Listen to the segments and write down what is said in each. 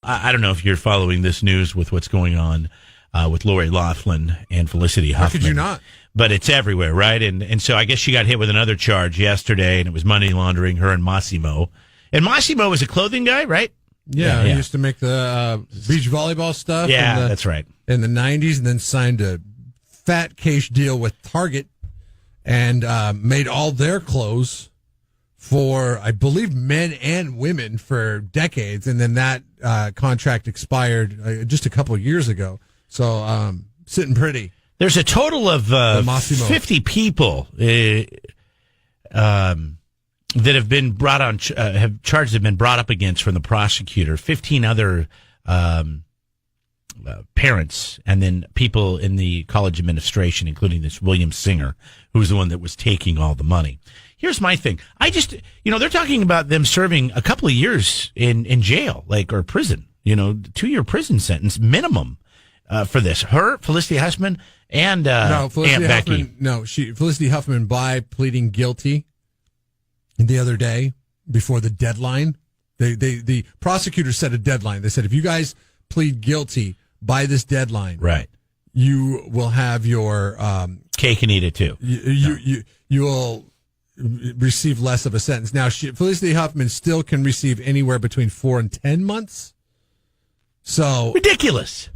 I don't know if you're following this news with what's going on with Lori Loughlin and Felicity Huffman. How could you not? But it's everywhere, right? And so I guess she got hit with another charge yesterday, and it was money laundering, her and Massimo. And Massimo was a clothing guy, right? Yeah, he used to make the beach volleyball stuff. Yeah, that's right. In the 90s, and then signed a fat cash deal with Target and made all their clothes for, I believe, men and women for decades. And then that contract expired just a couple of years ago. So sitting pretty. There's a total of 50 people that have been brought on, have charges have been brought up against from the prosecutor. 15 other parents, and then people in the college administration, including this William Singer, who's the one that was taking all the money. Here's my thing. They're talking about them serving a couple of years in jail, or prison, 2-year prison sentence minimum for this. Her, Felicity Huffman, and Aunt Becky. Felicity Huffman, by pleading guilty the other day before the deadline, the prosecutor set a deadline. They said, if you guys plead guilty by this deadline, right, you will have your cake and eat it too. You will receive less of a sentence. Now, Felicity Huffman still can receive anywhere between 4 and 10 months. So ridiculous.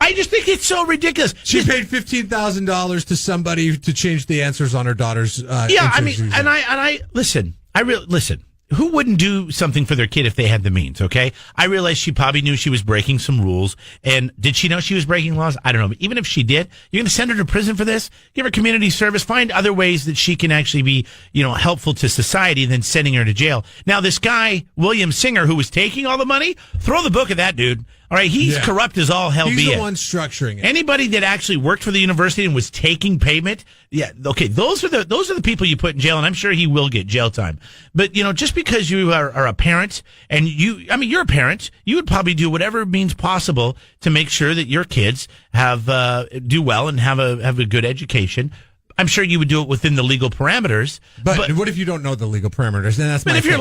I just think it's so ridiculous. She paid $15,000 to somebody to change the answers on her daughter's. Listen. Who wouldn't do something for their kid if they had the means, okay? I realize she probably knew she was breaking some rules. And did she know she was breaking laws? I don't know. But even if she did, you're going to send her to prison for this? Give her community service. Find other ways that she can actually be, helpful to society than sending her to jail. Now, this guy, William Singer, who was taking all the money, throw the book at that dude. All right, he's corrupt as all hell be it. He's the one structuring it. Anybody that actually worked for the university and was taking payment, those are the people you put in jail, and I'm sure he will get jail time. But just because you are a parent, and you're a parent, you would probably do whatever means possible to make sure that your kids have do well and have a good education. I'm sure you would do it within the legal parameters. But what if you don't know the legal parameters? Then that's. But if you're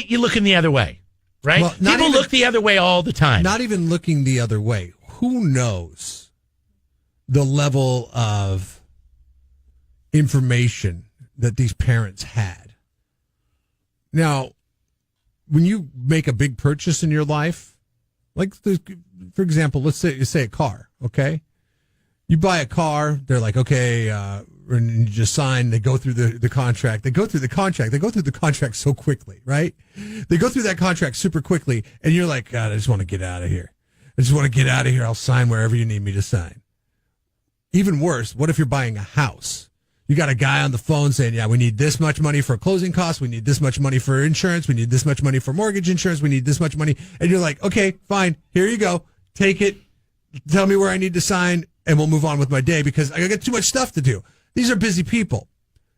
you're looking the other way. Right? Well, people look the other way all the time. Not even looking the other way. Who knows the level of information that these parents had? Now, when you make a big purchase in your life, for example, let's say a car, okay? You buy a car, they're like, okay, and you just sign, they go through the contract. They go through the contract so quickly, right? They go through that contract super quickly, and you're like, God, I just want to get out of here. I'll sign wherever you need me to sign. Even worse, what if you're buying a house? You got a guy on the phone saying, we need this much money for closing costs. We need this much money for insurance. We need this much money for mortgage insurance. We need this much money. And you're like, okay, fine. Here you go. Take it. Tell me where I need to sign, and we'll move on with my day because I got too much stuff to do. These are busy people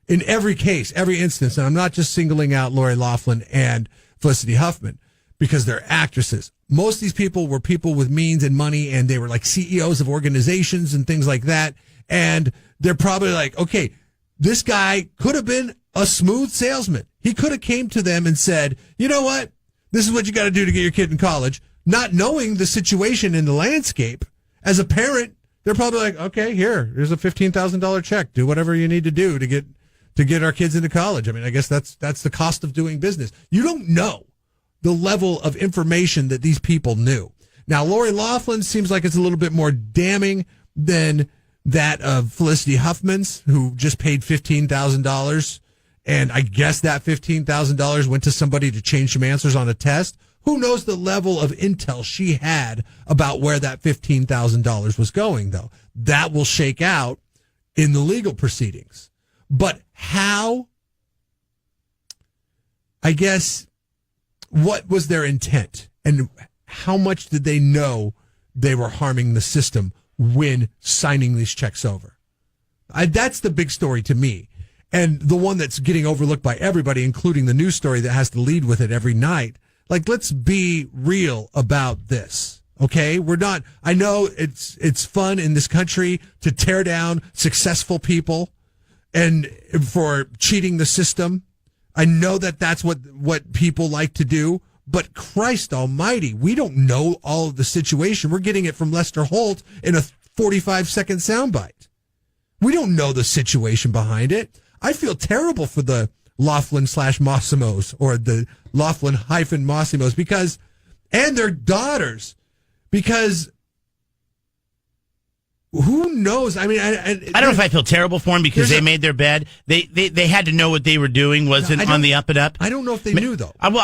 in every case, every instance. And I'm not just singling out Lori Loughlin and Felicity Huffman because they're actresses. Most of these people were people with means and money, and they were like CEOs of organizations and things like that. And they're probably like, okay, this guy could have been a smooth salesman. He could have came to them and said, you know what? This is what you got to do to get your kid in college. Not knowing the situation in the landscape. As a parent, they're probably like, okay, here's a $15,000 check. Do whatever you need to do to get our kids into college. I mean, I guess that's the cost of doing business. You don't know the level of information that these people knew. Now, Lori Loughlin seems like it's a little bit more damning than that of Felicity Huffman's, who just paid $15,000. And I guess that $15,000 went to somebody to change some answers on a test. Who knows the level of intel she had about where that $15,000 was going, though? That will shake out in the legal proceedings. But how, I guess, what was their intent? And how much did they know they were harming the system when signing these checks over? That's the big story to me. And the one that's getting overlooked by everybody, including the news story that has to lead with it every night. Let's be real about this, okay? I know it's fun in this country to tear down successful people and for cheating the system. I know that's what people like to do, But Christ almighty, we don't know all of the situation. We're getting it from Lester Holt in a 45-second soundbite. We don't know the situation behind it. I feel terrible for the Laughlin/Mossimos or the Laughlin-Mossimos because, and their daughters, because who knows? I mean, I don't know if I feel terrible for them because they made their bed. They had to know what they were doing wasn't on the up and up. I don't know if they knew though. Come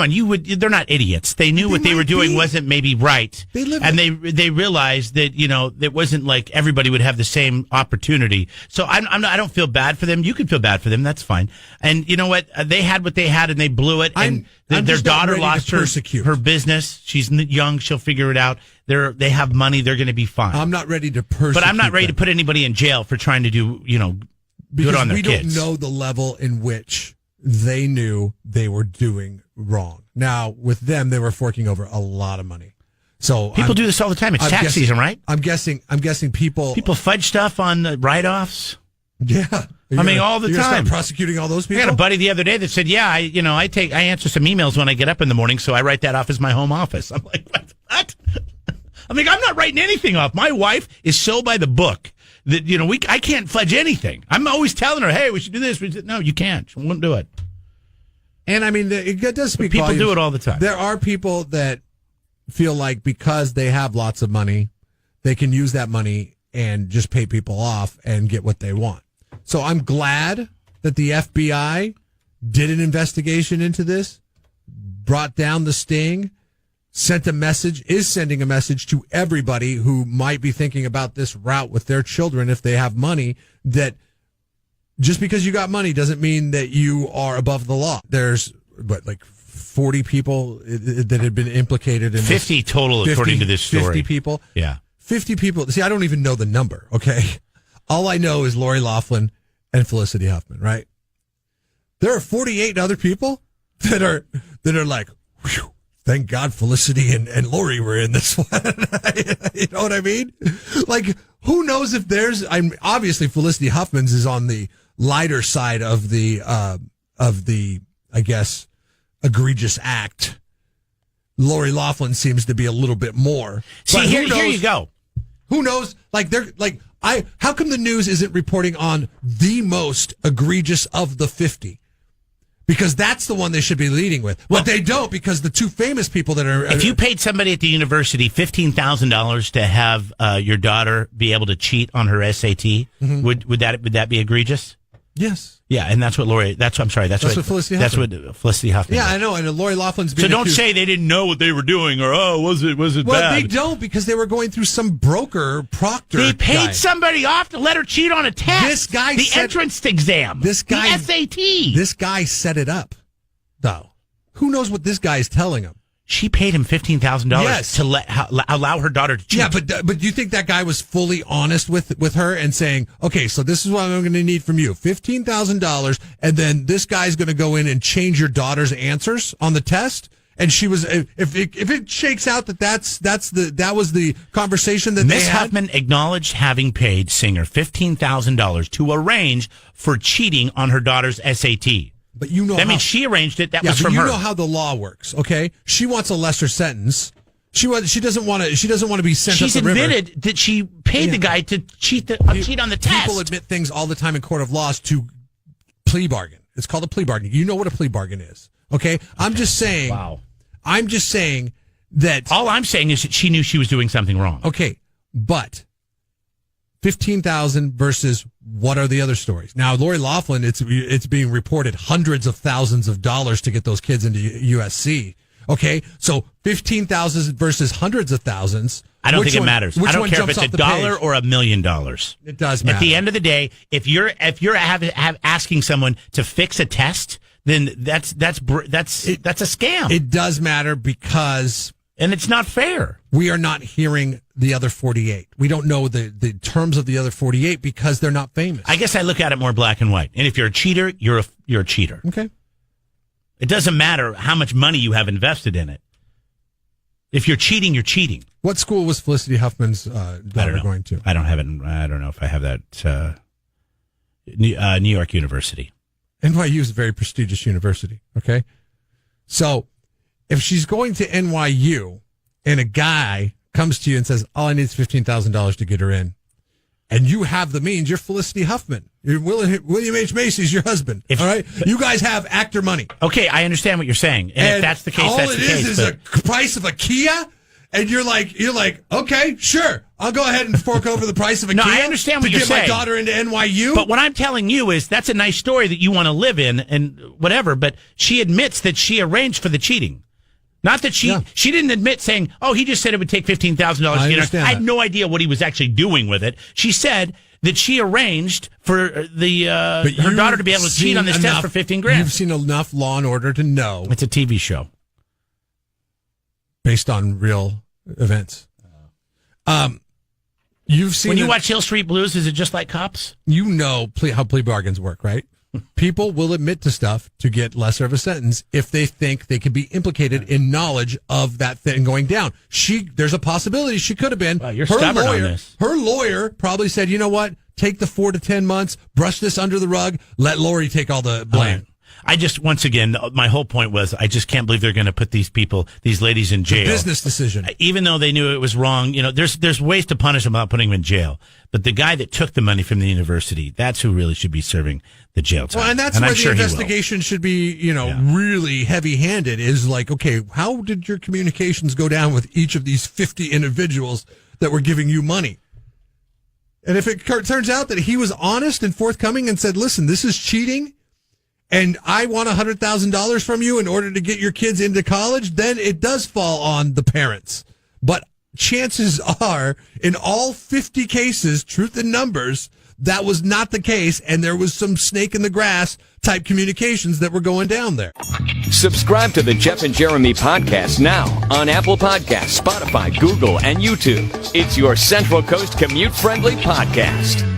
on, they're not idiots. They knew what they were doing wasn't maybe right. They realized that it wasn't like everybody would have the same opportunity. So I don't feel bad for them. You can feel bad for them. That's fine. And you know what? They had what they had and they blew it. And their daughter lost her business. She's young. She'll figure it out. They have money. They're going to be fine. I'm not ready to persecute. But I'm not ready to put anybody in jail for trying to do, good on their kids. We don't know the level in which they knew they were doing wrong. Now, with them, they were forking over a lot of money. So people do this all the time. It's tax season, right? I'm guessing people fudge stuff on write-offs. Yeah. All the time. Start prosecuting all those people. I got a buddy the other day that said, "Yeah, I answer some emails when I get up in the morning, so I write that off as my home office." I'm like, what? I'm not writing anything off. My wife is so by the book that I can't fudge anything. I'm always telling her, "Hey, we should do this." No, you can't. She won't do it. And it does speak. People do it all the time. There are people that feel like because they have lots of money, they can use that money and just pay people off and get what they want. So I'm glad that the FBI did an investigation into this, brought down the sting, sending a message to everybody who might be thinking about this route with their children if they have money, that just because you got money doesn't mean that you are above the law. There's 40 people that had been implicated in 50 this. total, according to this story. 50 people? Yeah. 50 people. See, I don't even know the number, okay? All I know is Lori Loughlin and Felicity Huffman, right? There are 48 other people that are like, whew, thank God Felicity and Lori were in this one. You know what I mean? Like, who knows if obviously Felicity Huffman's is on the lighter side of the, I guess, egregious act. Lori Loughlin seems to be a little bit more. See, here you go. Who knows? How come the news isn't reporting on the most egregious of the 50? Because that's the one they should be leading with. But they don't, because the two famous people that are... If you paid somebody at the university $15,000 to have your daughter be able to cheat on her SAT, would that be egregious? Yes. Yeah, and that's what That's what Felicity Huffman. That's what Felicity Huffman. Yeah, I know, and Lori Loughlin's been So don't say they didn't know what they were doing, or was it bad? Well, they don't, because they were going through some proctor. They paid somebody off to let her cheat on a test. This guy the entrance exam. The SAT. This guy set it up, though. Who knows what this guy is telling him? She paid him $15,000 to allow her daughter to cheat. Yeah, but do you think that guy was fully honest with her and saying, okay, so this is what I'm going to need from you, $15,000, and then this guy's going to go in and change your daughter's answers on the test? And she was, if it shakes out that was the conversation that Miss Huffman acknowledged having paid Singer $15,000 to arrange for cheating on her daughter's SAT. But you know that means she arranged it. That was from her. You know how the law works, okay? She wants a lesser sentence. She doesn't want to be sent up the river. She's admitted that she paid the guy to cheat on the test. People admit things all the time in court of laws to plea bargain. It's called a plea bargain. You know what a plea bargain is, okay? I'm just saying. Wow. I'm just saying that. All I'm saying is that she knew she was doing something wrong. Okay, but 15,000 versus what are the other stories? Now, Lori Loughlin, it's being reported hundreds of thousands of dollars to get those kids into USC. Okay, so 15,000 versus hundreds of thousands. I don't think it matters. I don't care if it's $1 or $1 million. It does matter. At the end of the day, if you're asking someone to fix a test, then that's a scam. It does matter because. And it's not fair. We are not hearing the other 48. We don't know the terms of the other 48 because they're not famous. I guess I look at it more black and white. And if you're a cheater, you're a cheater. Okay. It doesn't matter how much money you have invested in it. If you're cheating, you're cheating. What school was Felicity Huffman's daughter going to? I don't have it. I don't know if I have that. New York University. NYU is a very prestigious university. Okay. So if she's going to NYU and a guy comes to you and says, all I need is $15,000 to get her in, and you have the means, you're Felicity Huffman. You're William H. Macy's your husband. All right? You guys have actor money. Okay, I understand what you're saying. And if that's the case, that's the case. All it is a price of a Kia, and you're like, okay, sure. I'll go ahead and fork over the price of a Kia. I understand what you're saying. To get my daughter into NYU. But what I'm telling you is that's a nice story that you want to live in and whatever, but she admits that she arranged for the cheating. Not that she didn't admit saying, oh, he just said it would take $15,000 to get her. I had no idea what he was actually doing with it. She said that she arranged for her daughter to be able to cheat on this test for $15,000. You've seen enough Law and Order to know. It's a TV show. Based on real events. You've seen when you watch Hill Street Blues, is it just like Cops? You know how plea bargains work, right? People will admit to stuff to get lesser of a sentence if they think they could be implicated in knowledge of that thing going down. There's a possibility she could have been. Wow, you're stubborn on this. Her lawyer probably said, you know what? Take the 4 to 10 months, brush this under the rug, let Lori take all the blame. I just, once again, my whole point was I just can't believe they're going to put these ladies in jail. Business decision. Even though they knew it was wrong, there's ways to punish them without putting them in jail. But the guy that took the money from the university, that's who really should be serving the jail time. Well, and that's where the investigation should be, really heavy-handed is like, okay, how did your communications go down with each of these 50 individuals that were giving you money? And if it turns out that he was honest and forthcoming and said, listen, this is cheating, and I want $100,000 from you in order to get your kids into college, then it does fall on the parents. But chances are, in all 50 cases, truth in numbers, that was not the case, and there was some snake in the grass type communications that were going down there. Subscribe to the Jeff and Jeremy podcast now on Apple Podcasts, Spotify, Google, and YouTube. It's your Central Coast commute-friendly podcast.